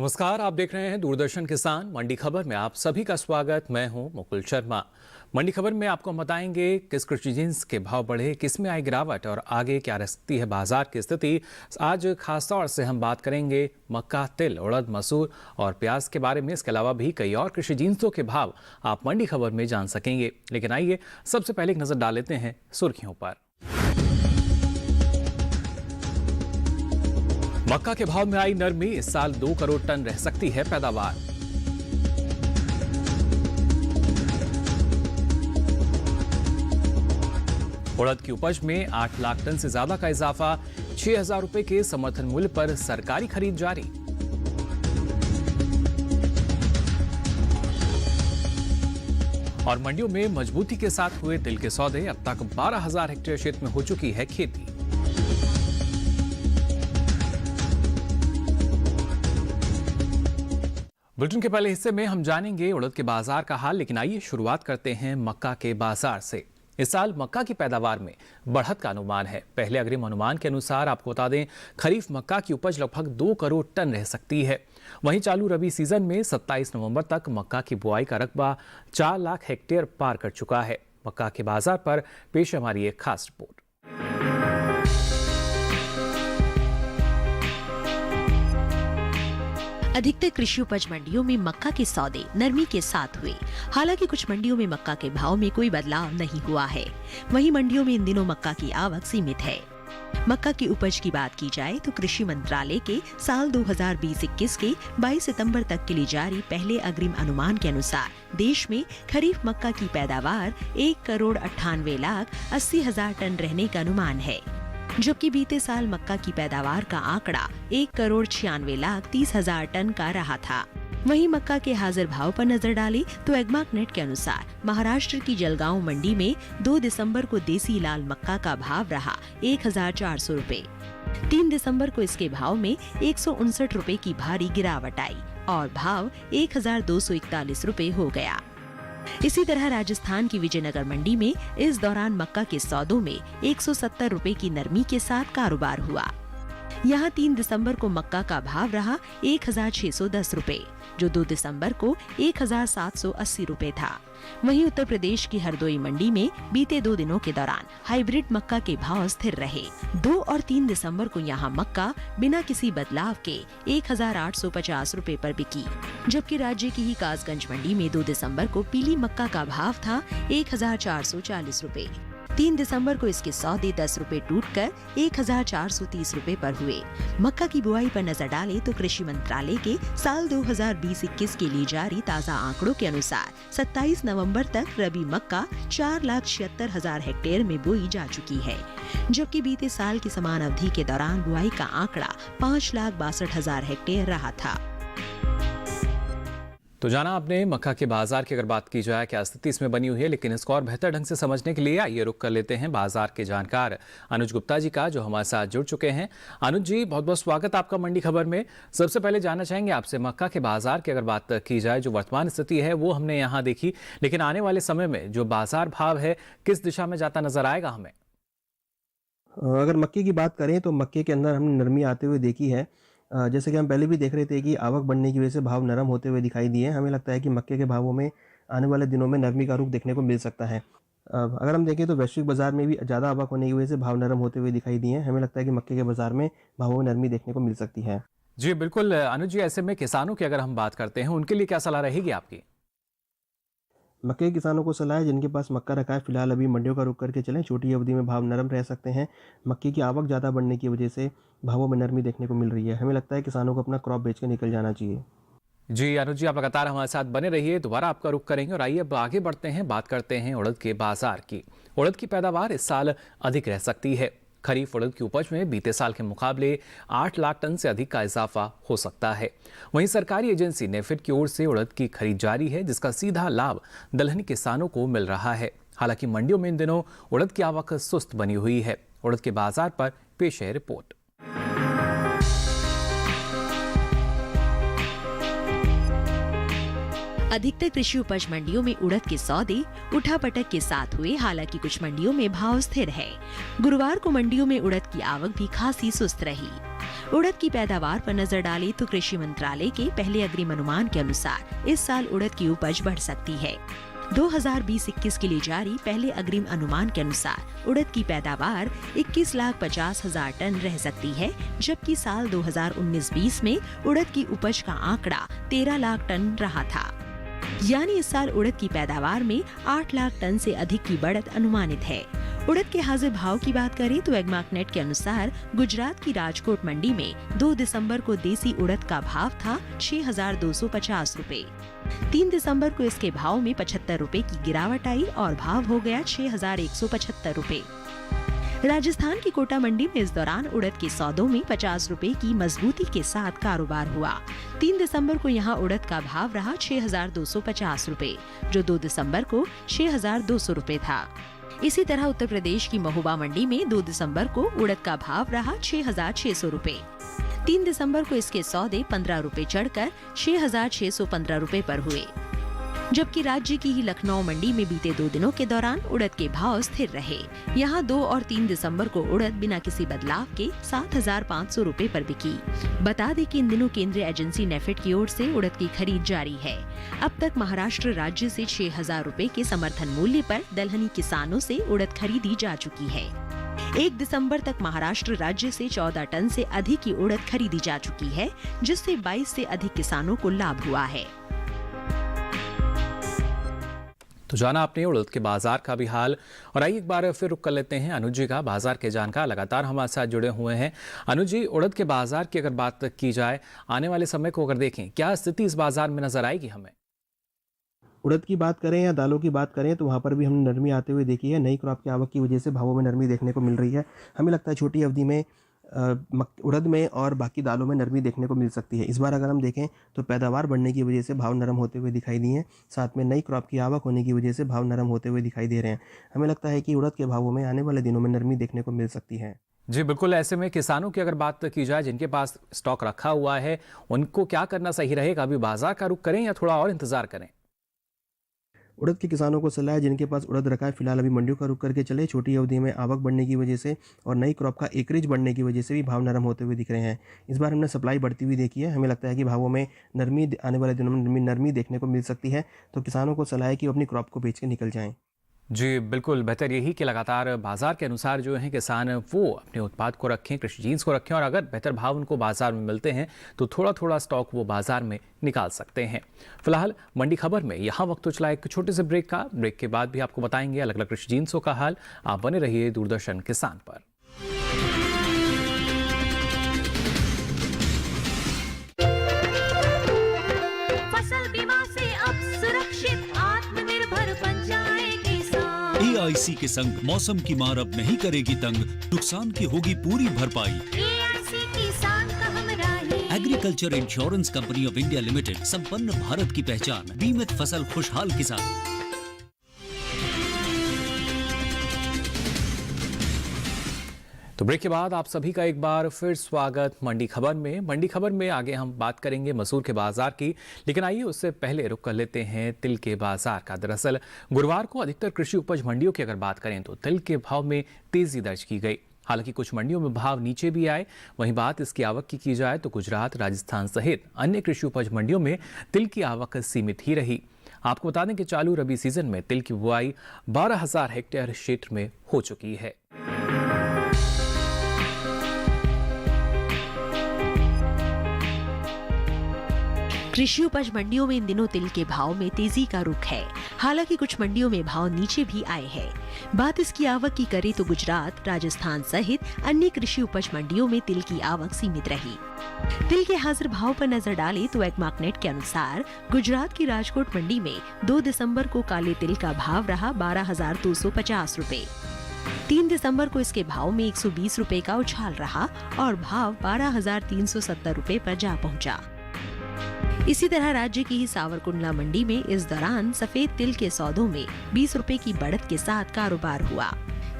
नमस्कार, आप देख रहे हैं दूरदर्शन किसान मंडी खबर में आप सभी का स्वागत। मैं हूं मुकुल शर्मा। मंडी खबर में आपको हम बताएंगे किस कृषि जिन्स के भाव बढ़े, किस में आई गिरावट और आगे क्या रह सकती है बाजार की स्थिति। आज खास तौर से हम बात करेंगे मक्का, तिल, उड़द, मसूर और प्याज के बारे में। इसके अलावा भी कई और कृषि जिन्सों के भाव आप मंडी खबर में जान सकेंगे। लेकिन आइए सबसे पहले एक नजर डाल लेते हैं सुर्खियों पर। मक्का के भाव में आई नरमी, इस साल 2 करोड़ टन रह सकती है पैदावार। उड़द की उपज में 8 लाख टन से ज्यादा का इजाफा, 6,000 रुपए के समर्थन मूल्य पर सरकारी खरीद जारी। और मंडियों में मजबूती के साथ हुए तिल के सौदे, अब तक 12,000 हेक्टेयर क्षेत्र में हो चुकी है खेती। बुलेटिन के पहले हिस्से में हम जानेंगे उड़द के बाजार का हाल, लेकिन आइए शुरुआत करते हैं मक्का के बाजार से। इस साल मक्का की पैदावार में बढ़त का अनुमान है। पहले अग्रिम अनुमान के अनुसार आपको बता दें, खरीफ मक्का की उपज लगभग 2 करोड़ टन रह सकती है। वहीं चालू रबी सीजन में 27 नवंबर तक मक्का की बुआई का रकबा 4 लाख हेक्टेयर पार कर चुका है। मक्का के बाजार पर पेश हमारी एक खास रिपोर्ट। अधिकतर कृषि उपज मंडियों में मक्का के सौदे नरमी के साथ हुए। हालांकि कुछ मंडियों में मक्का के भाव में कोई बदलाव नहीं हुआ है। वहीं मंडियों में इन दिनों मक्का की आवक सीमित है। मक्का की उपज की बात की जाए तो कृषि मंत्रालय के साल 2020-21 के 22 सितंबर तक के लिए जारी पहले अग्रिम अनुमान के अनुसार देश में खरीफ मक्का की पैदावार 1 करोड़ 98 लाख 80 हजार टन रहने का अनुमान है, जबकि बीते साल मक्का की पैदावार का आंकड़ा 1 करोड़ 96 लाख 30 हजार टन का रहा था। वहीं मक्का के हाजिर भाव पर नजर डालें तो एग्मार्क नेट के अनुसार महाराष्ट्र की जलगांव मंडी में 2 दिसंबर को देसी लाल मक्का का भाव रहा 1,400 रुपए। 3 दिसंबर को इसके भाव में 159 रुपए की भारी गिरावट आई और भाव 1,241 रुपए हो गया। इसी तरह राजस्थान की विजयनगर मंडी में इस दौरान मक्का के सौदों में 170 रुपए की नरमी के साथ कारोबार हुआ। यहाँ 3 दिसंबर को मक्का का भाव रहा 1,610 रुपए, जो 2 दिसंबर को 1,780 रुपए था। वहीं उत्तर प्रदेश की हरदोई मंडी में बीते 2 दिनों के दौरान हाइब्रिड मक्का के भाव स्थिर रहे। 2 और 3 दिसंबर को यहाँ मक्का बिना किसी बदलाव के 1,850 रुपए पर बिकी, जबकि राज्य की ही कासगंज मंडी में 2 दिसंबर को पीली मक्का का भाव था 1,440 रुपए। 3 दिसंबर को इसके सौदे 10 रुपए टूटकर 1,430 रुपए पर हुए। मक्का की बुआई पर नजर डालें तो कृषि मंत्रालय के साल 2020-21 के लिए जारी ताज़ा आंकड़ों के अनुसार 27 नवंबर तक रबी मक्का 4,76,000 हेक्टेयर में बोई जा चुकी है, जबकि बीते साल की समान अवधि के दौरान बुआई का आंकड़ा 5,62,000 हेक्टेयर रहा था। तो जाना आपने मक्का के बाजार की। अगर बात की जाए क्या स्थिति इसमें बनी हुई है, लेकिन इसको और बेहतर ढंग से समझने के लिए आइए रुक कर लेते हैं बाजार के जानकार अनुज गुप्ता जी का, जो हमारे साथ जुड़ चुके हैं। अनुज जी, बहुत बहुत स्वागत आपका मंडी खबर में। सबसे पहले जानना चाहेंगे आपसे, मक्का के बाजार की अगर बात की जाए, जो वर्तमान स्थिति है वो हमने यहाँ देखी, लेकिन आने वाले समय में जो बाजार भाव है किस दिशा में जाता नजर आएगा हमें? अगर मक्के की बात करें तो मक्के के अंदर हमने नरमी आते हुए देखी है। जैसे कि हम पहले भी देख रहे थे कि आवक बढ़ने की वजह से भाव नरम होते हुए दिखाई दिए। हमें लगता है कि मक्के के भावों में आने वाले दिनों में नरमी का रुख देखने को मिल सकता है। अगर हम देखें तो वैश्विक बाजार में भी ज़्यादा आवक होने की वजह से भाव नरम होते हुए दिखाई दिए। हमें लगता है कि मक्के के बाजार में भावों में नरमी देखने को मिल सकती है। जी बिल्कुल अनुज जी, ऐसे में किसानों की अगर हम बात करते हैं, उनके लिए क्या सलाह रहेगी आपकी? मक्के के किसानों को सलाह है, जिनके पास मक्का रखा है फिलहाल अभी मंडियों का रुख करके चलें। छोटी अवधि में भाव नरम रह सकते हैं। मक्के की आवक ज़्यादा बढ़ने की वजह से भावों में नरमी देखने को मिल रही है। हमें लगता है किसानों को अपना क्रॉप बेच के निकल जाना चाहिए। जी अनुज जी, आप लगातार हमारे साथ बने रहिए, दोबारा आपका रुख करेंगे। और आइए अब आगे बढ़ते हैं, बात करते हैं उड़द के बाजार की। उड़द की पैदावार इस साल अधिक रह सकती है। खरीफ उड़द की उपज में बीते साल के मुकाबले 8 लाख टन से अधिक का इजाफा हो सकता है। वहीं सरकारी एजेंसी नेफेड की ओर से उड़द की खरीद जारी है, जिसका सीधा लाभ दलहनी किसानों को मिल रहा है। हालांकि मंडियों में इन दिनों उड़द की आवक सुस्त बनी हुई है। उड़द के बाजार पर पेश है रिपोर्ट। अधिकतर कृषि उपज मंडियों में उड़द के सौदे उठापटक के साथ हुए। हालांकि कुछ मंडियों में भाव स्थिर है। गुरुवार को मंडियों में उड़द की आवक भी खासी सुस्त रही। उड़द की पैदावार पर नजर डालें तो कृषि मंत्रालय के पहले अग्रिम अनुमान के अनुसार इस साल उड़द की उपज बढ़ सकती है। 2020-21 के लिए जारी पहले अग्रिम अनुमान के अनुसार उड़द की पैदावार 21,50,000 टन रह सकती है, जबकि साल 2019-20 में उड़द की उपज का आंकड़ा 13 लाख टन रहा था। यानी इस साल उड़द की पैदावार में 8 लाख टन से अधिक की बढ़त अनुमानित है। उड़द के हाजिर भाव की बात करें तो एग्मार्कनेट के अनुसार गुजरात की राजकोट मंडी में 2 दिसंबर को देसी उड़द का भाव था 6,250 रुपए। 3 दिसंबर को इसके भाव में 75 रुपए की गिरावट आई और भाव हो गया 6,175 रुपए। राजस्थान की कोटा मंडी में इस दौरान उड़द के सौदों में 50 रुपए की मजबूती के साथ कारोबार हुआ। 3 दिसंबर को यहां उड़द का भाव रहा 6,250 रुपए, जो 2 दिसंबर को 6,200 रुपए था। इसी तरह उत्तर प्रदेश की महोबा मंडी में 2 दिसंबर को उड़द का भाव रहा 6,600 रुपए। 3 दिसंबर को इसके सौदे 15 रुपए चढ़कर 6,615 रुपए पर हुए, जबकि राज्य की ही लखनऊ मंडी में बीते 2 दिनों के दौरान उड़द के भाव स्थिर रहे। यहाँ 2 और 3 दिसंबर को उड़द बिना किसी बदलाव के 7,500 रुपए पर बिकी। बता दें कि इन दिनों केंद्रीय एजेंसी नेफेड की ओर से उड़द की खरीद जारी है। अब तक महाराष्ट्र राज्य से 6,000 रुपए के समर्थन मूल्य पर दलहनी किसानों से उड़द खरीदी जा चुकी है। 1 दिसंबर तक महाराष्ट्र राज्य से 14 टन से अधिक की उड़द खरीदी जा चुकी है, जिससे 22 से अधिक किसानों को लाभ हुआ है। तो जाना आपने उड़द के बाजार का भी हाल, और आइए एक बार फिर रुक कर लेते हैं अनुज जी का बाजार के जानकार लगातार हमारे साथ जुड़े हुए हैं। अनुज जी, उड़द के बाजार की अगर बात की जाए, आने वाले समय को अगर देखें, क्या स्थिति इस बाजार में नजर आएगी हमें? उड़द की बात करें या दालों की बात करें तो वहाँ पर भी हमने नरमी आते हुए देखी है। नई क्रॉप की आवक की वजह से भावों में नरमी देखने को मिल रही है। हमें लगता है छोटी अवधि में उड़द में और बाकी दालों में नरमी देखने को मिल सकती है। इस बार अगर हम देखें तो पैदावार बढ़ने की वजह से भाव नरम होते हुए दिखाई दिए हैं, साथ में नई क्रॉप की आवक होने की वजह से भाव नरम होते हुए दिखाई दे रहे हैं। हमें लगता है कि उड़द के भावों में आने वाले दिनों में नरमी देखने को मिल सकती है। जी बिल्कुल, ऐसे में किसानों की अगर बात की जाए, जिनके पास स्टॉक रखा हुआ है, उनको क्या करना सही रहेगा? अभी बाजार का रुख करें या थोड़ा और इंतजार करें? उड़द के किसानों को सलाह है, जिनके पास उड़द रखा है फिलहाल अभी मंडियों का रुख करके चले। छोटी अवधि में आवक बढ़ने की वजह से और नई क्रॉप का एकरेज बढ़ने की वजह से भी भाव नरम होते हुए दिख रहे हैं। इस बार हमने सप्लाई बढ़ती हुई देखी है। हमें लगता है कि भावों में नरमी आने वाले दिनों में नरमी देखने को मिल सकती है। तो किसानों को सलाह है कि वो अपनी क्रॉप को बेच के निकल जाएं। जी बिल्कुल, बेहतर यही कि लगातार बाजार के अनुसार जो है किसान वो अपने उत्पाद को रखें, कृषि जीन्स को रखें, और अगर बेहतर भाव उनको बाजार में मिलते हैं तो थोड़ा थोड़ा स्टॉक वो बाजार में निकाल सकते हैं। फिलहाल मंडी खबर में यहाँ वक्त तो चला एक छोटे से ब्रेक का। ब्रेक के बाद भी आपको बताएंगे अलग अलग कृषि जीन्सों का हाल। आप बने रहिए दूरदर्शन किसान पर। फसल बीमा से अब सुरक्षित आत्मनिर्भर बन जाए किसान। AIC के संग मौसम की मार अब नहीं करेगी तंग, नुकसान की होगी पूरी भरपाई। AIC किसान का हमराही। Agriculture insurance company of India limited, संपन्न भारत की पहचान, बीमित फसल खुशहाल किसान। तो ब्रेक के बाद आप सभी का एक बार फिर स्वागत मंडी खबर में। मंडी खबर में आगे हम बात करेंगे मसूर के बाजार की, लेकिन आइए उससे पहले रुक कर लेते हैं तिल के बाजार का। दरअसल गुरुवार को अधिकतर कृषि उपज मंडियों की अगर बात करें तो तिल के भाव में तेजी दर्ज की गई। हालांकि कुछ मंडियों में भाव नीचे भी आए। वहीं बात इसकी आवक की जाए तो गुजरात, राजस्थान सहित अन्य कृषि उपज मंडियों में तिल की आवक सीमित ही रही। आपको बता दें कि चालू रबी सीजन में तिल की बुआई 12,000 हेक्टेयर क्षेत्र में हो चुकी है। कृषि उपज मंडियों में इन दिनों तिल के भाव में तेजी का रुख है। हालांकि कुछ मंडियों में भाव नीचे भी आए हैं। बात इसकी आवक की करें तो गुजरात, राजस्थान सहित अन्य कृषि उपज मंडियों में तिल की आवक सीमित रही। तिल के हाजिर भाव पर नजर डालें तो एग्मार्कनेट के अनुसार गुजरात की राजकोट मंडी में 2 दिसंबर को काले तिल का भाव रहा 12,250 रुपए। 3 दिसंबर को इसके भाव में 120 रुपए का उछाल रहा और भाव 12,370 रुपए पर जा पहुंचा। इसी तरह राज्य की ही सावरकुंडला मंडी में इस दौरान सफेद तिल के सौदों में 20 रुपए की बढ़त के साथ कारोबार हुआ।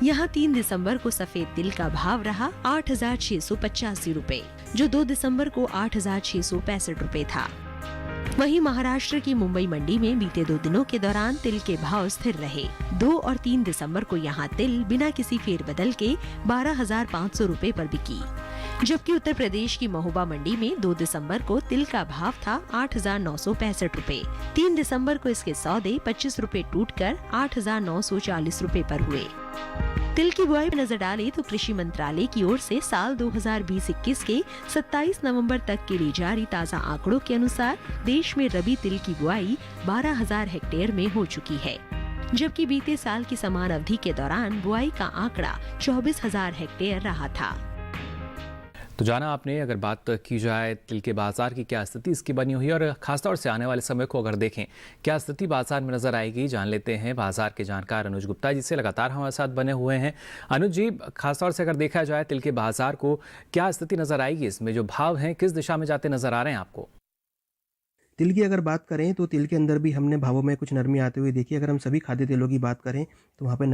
यहाँ 3 दिसंबर को सफेद तिल का भाव रहा 8,685 रुपए, जो 2 दिसंबर को 8,665 रुपए था। वहीं महाराष्ट्र की मुंबई मंडी में बीते 2 दिनों के दौरान तिल के भाव स्थिर रहे। 2 और 3 दिसंबर को यहाँ तिल बिना किसी फेरबदल के 12,500 रुपए पर बिकी। जबकि उत्तर प्रदेश की महोबा मंडी में 2 दिसंबर को तिल का भाव था 8,965 रुपए। 3 दिसंबर को इसके सौदे 25 रुपए टूटकर 8,940 रुपए पर हुए। तिल की बुआई पर नजर डालें तो कृषि मंत्रालय की ओर से साल 2020-21 के 27 नवंबर तक के लिए जारी ताज़ा आंकड़ों के अनुसार देश में रबी तिल की बुआई 12,000 हेक्टेयर में हो चुकी है, जबकि बीते साल की समान अवधि के दौरान बुआई का आंकड़ा 24,000 हेक्टेयर रहा था। तो जाना आपने, अगर बात की जाए तिल के बाजार की क्या स्थिति इसकी बनी हुई है और खासतौर से आने वाले समय को अगर देखें क्या स्थिति बाजार में नजर आएगी, जान लेते हैं बाजार के जानकार अनुज गुप्ता जी से, लगातार हमारे साथ बने हुए हैं। अनुज जी, खासतौर से अगर देखा जाए तिल के बाजार को क्या स्थिति नजर आएगी, इसमें जो भाव हैं किस दिशा में जाते नजर आ रहे हैं आपको? तिल की अगर बात करें तो तिल के अंदर भी हमने भावों में कुछ नरमी आते हुए देखी। अगर हम सभी खाद्य तेलों की बात करें तो वहाँ पे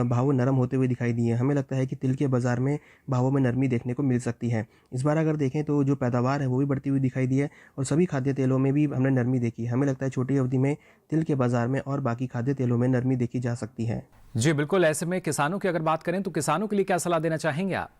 भाव नरम होते हुए दिखाई दिए। हमें लगता है कि तिल के बाज़ार में भावों में नरमी देखने को मिल सकती है। इस बार अगर देखें तो जो पैदावार है वो भी बढ़ती हुई दिखाई दी है और सभी खाद्य तेलों में भी हमने नरमी देखी। हमें लगता है छोटी अवधि में तिल के बाज़ार में और बाकी खाद्य तेलों में नरमी देखी जा सकती है। जी बिल्कुल, ऐसे में किसानों की अगर बात करें तो किसानों के लिए क्या सलाह देना चाहेंगे आप?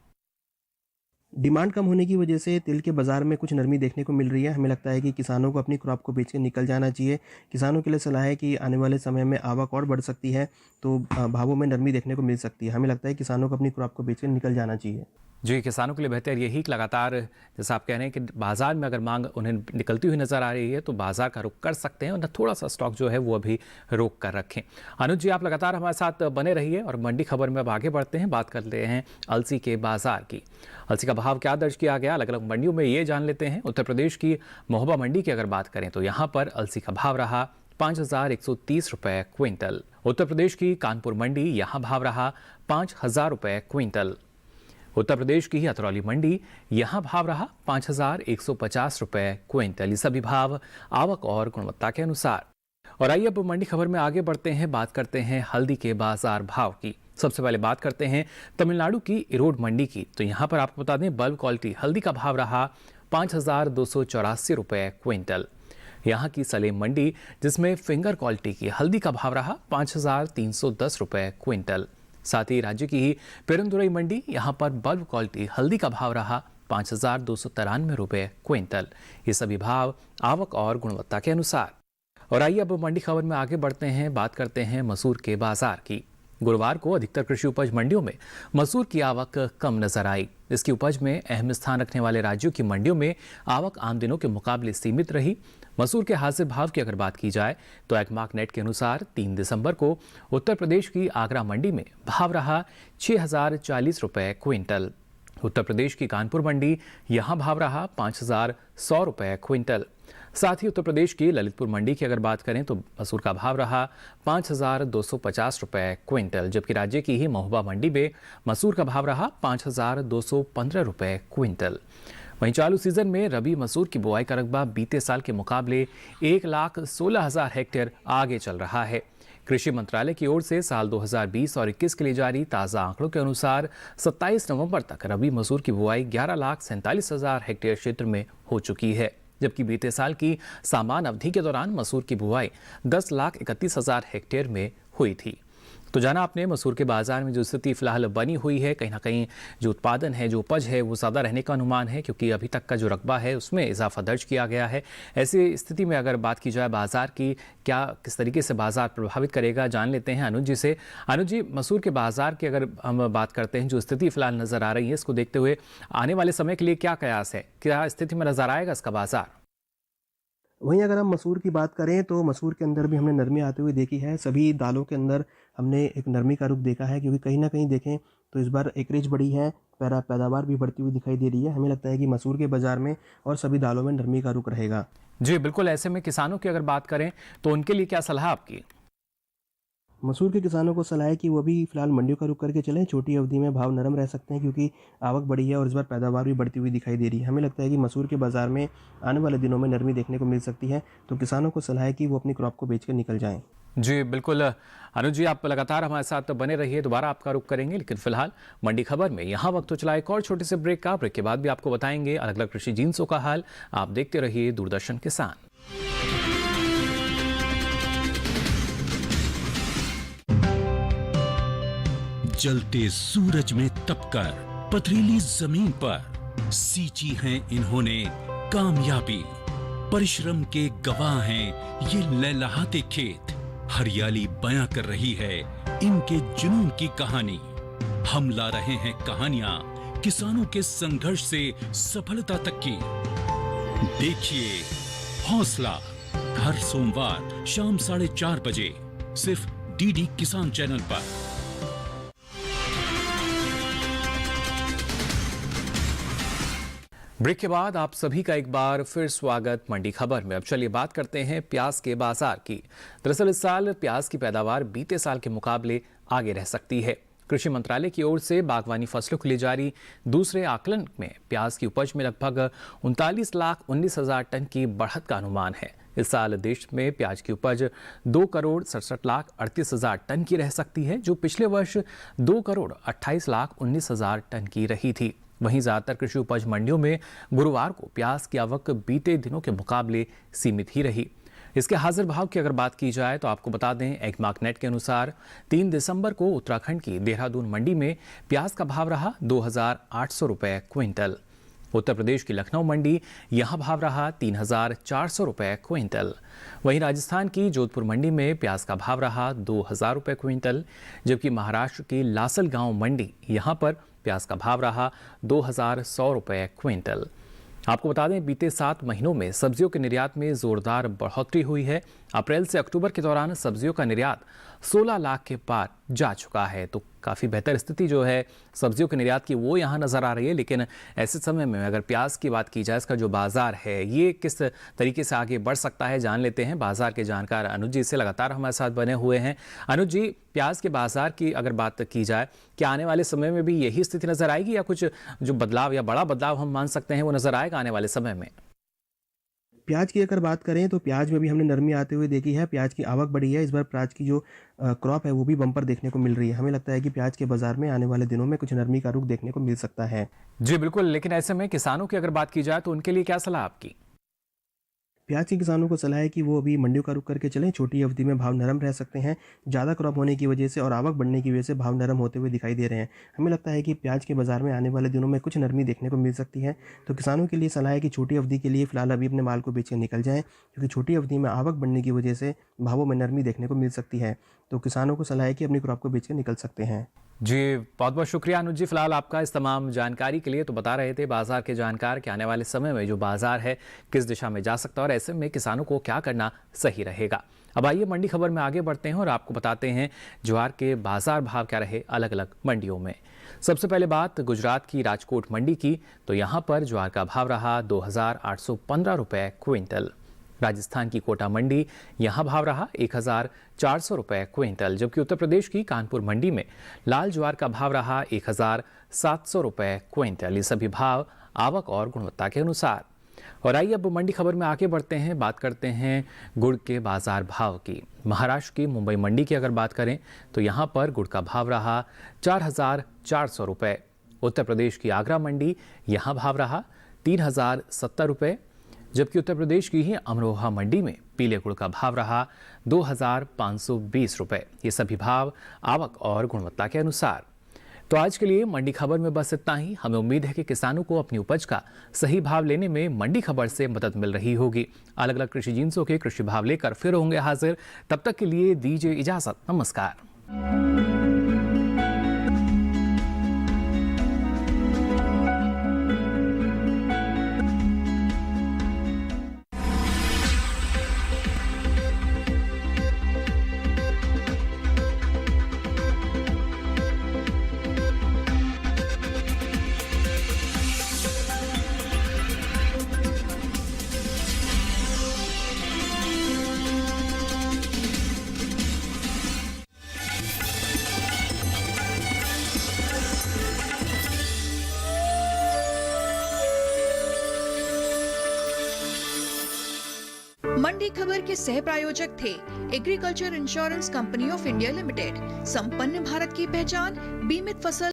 डिमांड कम होने की वजह से तिल के बाज़ार में कुछ नरमी देखने को मिल रही है। हमें लगता है कि किसानों को अपनी क्रॉप को बेच के निकल जाना चाहिए। किसानों के लिए सलाह है कि आने वाले समय में आवक और बढ़ सकती है तो भावों में नरमी देखने को मिल सकती है। हमें लगता है किसानों को अपनी क्रॉप को बेच के निकल जाना चाहिए। जी, किसानों के लिए बेहतर यही कि लगातार जैसा आप कह रहे हैं कि बाजार में अगर मांग उन्हें निकलती हुई नजर आ रही है तो बाजार का रुख कर सकते हैं और थोड़ा सा स्टॉक जो है वो अभी रोक कर रखें। अनुज जी, आप लगातार हमारे साथ बने रहिए और मंडी खबर में अब आगे बढ़ते हैं, बात करते हैं अलसी के बाजार की। अलसी का भाव क्या दर्ज किया गया अलग अलग मंडियों में, ये जान लेते हैं। उत्तर प्रदेश की महोबा मंडी की अगर बात करें तो यहाँ पर अलसी का भाव रहा 5,130 रुपए क्विंटल। उत्तर प्रदेश की कानपुर मंडी, यहाँ भाव रहा 5,000 रुपए क्विंटल। उत्तर प्रदेश की अतरौली मंडी, यहाँ भाव रहा 5,150 रुपए क्विंटल। ये सभी भाव आवक और गुणवत्ता के अनुसार। और आइए अब मंडी खबर में आगे बढ़ते हैं, बात करते हैं हल्दी के बाजार भाव की। सबसे पहले बात करते हैं तमिलनाडु की इरोड मंडी की। तो यहाँ पर आपको बता दें बल्ब क्वालिटी हल्दी का भाव रहा 5,284 रुपए क्विंटल। यहाँ की सलेम मंडी जिसमें फिंगर क्वालिटी की हल्दी का भाव रहा 5,310 रुपए क्विंटल। साथ ही राज्य की ही पेरुंदुरई मंडी, यहाँ पर बल्ब क्वालिटी हल्दी का भाव रहा 5,293 रुपए क्विंटल। ये सभी भाव आवक और गुणवत्ता के अनुसार। और आइए अब मंडी खबर में आगे बढ़ते हैं, बात करते हैं मसूर के बाजार की। गुरुवार को अधिकतर कृषि उपज मंडियों में मसूर की आवक कम नजर आई। इसकी उपज में अहम स्थान रखने वाले राज्यों की मंडियों में आवक आम दिनों के मुकाबले सीमित रही। मसूर के हाजिर भाव की अगर बात की जाए तो एगमार्क नेट के अनुसार 3 दिसंबर को उत्तर प्रदेश की आगरा मंडी में भाव रहा 6,040 रुपए क्विंटल। उत्तर प्रदेश की कानपुर मंडी, यहाँ भाव रहा 5,100 रुपए क्विंटल। साथ ही उत्तर प्रदेश की ललितपुर मंडी की अगर बात करें तो मसूर का भाव रहा 5,250 रुपए क्विंटल, जबकि राज्य की ही महोबा मंडी में मसूर का भाव रहा 5,215 रुपए क्विंटल। वहीं चालू सीजन में रबी मसूर की बुआई का रकबा बीते साल के मुकाबले 1,16,000 हेक्टेयर आगे चल रहा है। कृषि मंत्रालय की ओर से साल 2020 और 21 के लिए जारी ताज़ा आंकड़ों के अनुसार 27 नवंबर तक रबी मसूर की बुआई 11,47,000 हेक्टेयर क्षेत्र में हो चुकी है, जबकि बीते साल की समान अवधि के दौरान मसूर की बुआई 10,31,000 हेक्टेयर में हुई थी। तो जाना आपने मसूर के बाजार में जो स्थिति फिलहाल बनी हुई है, कहीं ना कहीं जो उत्पादन है, जो उपज है वो ज़्यादा रहने का अनुमान है, क्योंकि अभी तक का जो रकबा है उसमें इजाफा दर्ज किया गया है। ऐसी स्थिति में अगर बात की जाए बाजार की, क्या किस तरीके से बाजार प्रभावित करेगा, जान लेते हैं अनुज जी से। अनुज जी, मसूर के बाजार की अगर हम बात करते हैं, जो स्थिति फिलहाल नज़र आ रही है, इसको देखते हुए आने वाले समय के लिए क्या कयास है, क्या स्थिति में नज़र आएगा इसका बाजार? वहीं अगर हम मसूर की बात करें तो मसूर के अंदर भी हमने नरमी आते हुए देखी है। सभी दालों के अंदर हमने एक नरमी का रुख देखा है, क्योंकि कहीं ना कहीं देखें तो इस बार एकरेज बढ़ी है, पैदावार भी बढ़ती हुई दिखाई दे रही है। हमें लगता है कि मसूर के बाज़ार में और सभी दालों में नरमी का रुख रहेगा। जी बिल्कुल, ऐसे में किसानों की अगर बात करें तो उनके लिए क्या सलाह आपकी? मसूर के किसानों को सलाह है कि वो भी फिलहाल मंडियों का रुख करके चलें। छोटी अवधि में भाव नरम रह सकते हैं, क्योंकि आवक बढ़ी है और इस बार पैदावार भी बढ़ती हुई दिखाई दे रही है। हमें लगता है कि मसूर के बाज़ार में आने वाले दिनों में नरमी देखने को मिल सकती है, तो किसानों को सलाह है कि वो अपनी क्रॉप को बेच कर निकल जाएं। जी बिल्कुल अनुज जी, आप लगातार हमारे साथ बने रहिए, दोबारा आपका रुख करेंगे, लेकिन फिलहाल मंडी खबर में यहाँ वक्त तो चला एक और छोटे से ब्रेक का। ब्रेक के बाद भी आपको बताएंगे अलग अलग कृषि जिन्सों का हाल। आप देखते रहिए दूरदर्शन किसान। जलते सूरज में तपकर, पथरीली जमीन पर, सींची हैं इन्होंने कामयाबी, परिश्रम के गवाह हैं ये लहलहाते खेत। हरियाली बयां कर रही है इनके जुनून की कहानी। हम ला रहे हैं कहानियां किसानों के संघर्ष से सफलता तक की। देखिए हौसला, हर सोमवार शाम 4:30 बजे सिर्फ डीडी किसान चैनल पर। ब्रेक के बाद आप सभी का एक बार फिर स्वागत मंडी खबर में। अब चलिए बात करते हैं प्याज के बाजार की। दरअसल इस साल प्याज की पैदावार बीते साल के मुकाबले आगे रह सकती है। कृषि मंत्रालय की ओर से बागवानी फसलों के लिए जारी दूसरे आकलन में प्याज की उपज में लगभग 39,19,000 टन की बढ़त का अनुमान है। इस साल देश में प्याज की उपज 2,67,38,000 टन की रह सकती है, जो पिछले वर्ष 2,28,19,000 टन की रही थी। वहीं ज्यादातर कृषि उपज मंडियों में गुरुवार को प्याज की आवक बीते दिनों के मुकाबले सीमित ही रही। इसके हाजिर भाव की अगर बात की जाए तो आपको बता दें, एग्मार्कनेट के अनुसार 3 दिसंबर को उत्तराखंड की देहरादून मंडी में प्याज का भाव रहा 2,800 रुपए क्विंटल। उत्तर प्रदेश की लखनऊ मंडी यहां भाव रहा 3,400 रुपए क्विंटल। वहीं राजस्थान की जोधपुर मंडी में प्याज का भाव रहा 2,000 रुपए क्विंटल, जबकि महाराष्ट्र की लासलगांव मंडी यहां पर प्याज का भाव रहा 2,100 रुपए क्विंटल। आपको बता दें, बीते 7 महीनों में सब्जियों के निर्यात में जोरदार बढ़ोतरी हुई है। अप्रैल से अक्टूबर के दौरान सब्जियों का निर्यात 16 लाख के पार जा चुका है। तो काफ़ी बेहतर स्थिति जो है सब्जियों के निर्यात की वो यहाँ नज़र आ रही है। लेकिन ऐसे समय में अगर प्याज की बात की जाए, इसका जो बाजार है ये किस तरीके से आगे बढ़ सकता है, जान लेते हैं। बाजार के जानकार अनुज जी से लगातार हमारे साथ बने हुए हैं। अनुज जी, प्याज के बाजार की अगर बात की जाए, क्या आने वाले समय में भी यही स्थिति नजर आएगी या कुछ जो बदलाव या बड़ा बदलाव हम मान सकते हैं वो नजर आएगा आने वाले समय में? प्याज की अगर बात करें तो प्याज में भी हमने नरमी आते हुए देखी है। प्याज की आवक बढ़ी है। इस बार प्याज की जो क्रॉप है वो भी बम्पर देखने को मिल रही है। हमें लगता है कि प्याज के बाजार में आने वाले दिनों में कुछ नरमी का रुख देखने को मिल सकता है। जी बिल्कुल, लेकिन ऐसे में किसानों की अगर बात की जाए तो उनके लिए क्या सलाह आपकी? प्याज के किसानों को सलाह है कि वो अभी मंडियों का रुख करके चलें। छोटी अवधि में भाव नरम रह सकते हैं। ज़्यादा क्रॉप होने की वजह से और आवक बढ़ने की वजह से भाव नरम होते हुए दिखाई दे रहे हैं। हमें लगता है कि प्याज के बाज़ार में आने वाले दिनों में कुछ नरमी देखने को मिल सकती है। तो किसानों के लिए सलाह है कि छोटी अवधि के लिए फ़िलहाल अभी अपने माल को बेच कर निकल जाएँ, क्योंकि छोटी अवधि में आवक बढ़ने की वजह से भावों में नरमी देखने को मिल सकती है। तो किसानों को सलाह है कि अपनी क्रॉप को बेच कर निकल सकते हैं। जी बहुत बहुत शुक्रिया अनुज जी, फिलहाल आपका इस तमाम जानकारी के लिए। तो बता रहे थे बाजार के जानकार कि आने वाले समय में जो बाजार है किस दिशा में जा सकता है और ऐसे में किसानों को क्या करना सही रहेगा। अब आइए मंडी खबर में आगे बढ़ते हैं और आपको बताते हैं ज्वार के बाजार भाव क्या रहे अलग अलग मंडियों में। सबसे पहले बात गुजरात की राजकोट मंडी की, तो यहाँ पर ज्वार का भाव रहा 2,815 रुपए क्विंटल। राजस्थान की कोटा मंडी यहाँ भाव रहा 1,400 रुपए क्विंटल, जबकि उत्तर प्रदेश की कानपुर मंडी में लाल ज्वार का भाव रहा 1,700 रुपए क्विंटल। ये सभी भाव आवक और गुणवत्ता के अनुसार। और आइए अब मंडी खबर में आगे बढ़ते हैं, बात करते हैं गुड़ के बाजार भाव की। महाराष्ट्र की मुंबई मंडी की अगर बात करें तो यहाँ पर गुड़ का भाव रहा 4,400 रुपए। उत्तर प्रदेश की आगरा मंडी यहाँ भाव रहा 3,070 रुपए, जबकि उत्तर प्रदेश की ही अमरोहा मंडी में पीले गुड़ का भाव रहा 2,520 रुपए। ये सभी भाव आवक और गुणवत्ता के अनुसार। तो आज के लिए मंडी खबर में बस इतना ही। हमें उम्मीद है कि किसानों को अपनी उपज का सही भाव लेने में मंडी खबर से मदद मिल रही होगी। अलग अलग कृषि जिन्सों के कृषि भाव लेकर फिर होंगे हाजिर। तब तक के लिए दीजिए इजाजत। नमस्कार। मंडी खबर के सह प्रायोजक थे agriculture insurance company of India limited. संपन्न भारत की पहचान बीमित फसल